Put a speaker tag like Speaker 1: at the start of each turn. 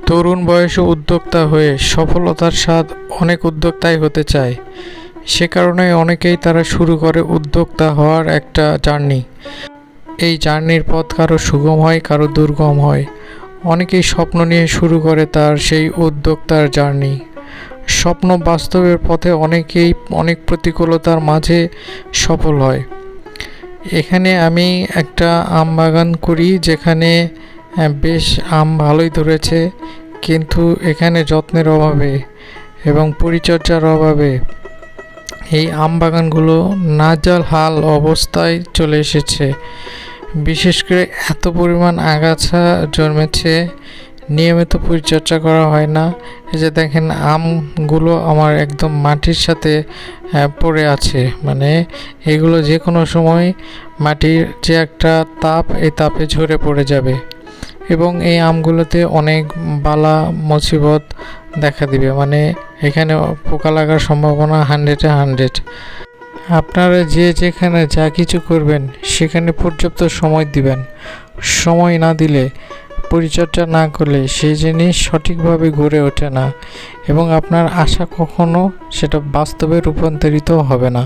Speaker 1: তরুণ বয়সে উদ্যোক্তা হয়ে সফলতার স্বাদ অনেক উদ্যোক্তাই হতে চায়। সে কারণে অনেকেই তারা শুরু করে উদ্যোক্তা হওয়ার একটা জার্নি। এই জার্নির পথ কারো সুগম হয়, কারো দুর্গম হয়। অনেকেই স্বপ্ন নিয়ে শুরু করে তার সেই উদ্যোক্তার জার্নি। স্বপ্ন বাস্তবের পথে অনেকেই অনেক প্রতিকূলতার মাঝে সফল হয়। এখানে আমি একটা আম বাগান করি, যেখানে বেশ আম ভালোই ধরেছে, কিন্তু এখানে যত্নের অভাবে এবং পরিচর্যার অভাবে এই আম বাগানগুলো নাজেহাল অবস্থায় চলে এসেছে। বিশেষ করে এত পরিমাণ আগাছা জন্মেছে, নিয়মিত পরিচর্যা করা হয় না। এই যে দেখেন, আমগুলো আমার একদম মাটির সাথে পড়ে আছে, মানে এগুলো যে কোনো সময় মাটির যে একটা তাপ, এই তাপে ঝরে পড়ে যাবে এবং এই আমগুলোতে অনেক বালা মুসিবত দেখা দিবে। মানে এখানে পোকা লাগার সম্ভাবনা 100-100। আপনারা যে যেখানে যা কিছু করবেন সেখানে পর্যাপ্ত সময় দিবেন। সময় না দিলে, পরিচর্যা না করলে সেই জিনিস সঠিকভাবে গড়ে ওঠে না এবং আপনার আশা কখনো সেটা বাস্তবে রূপান্তরিত হবে না।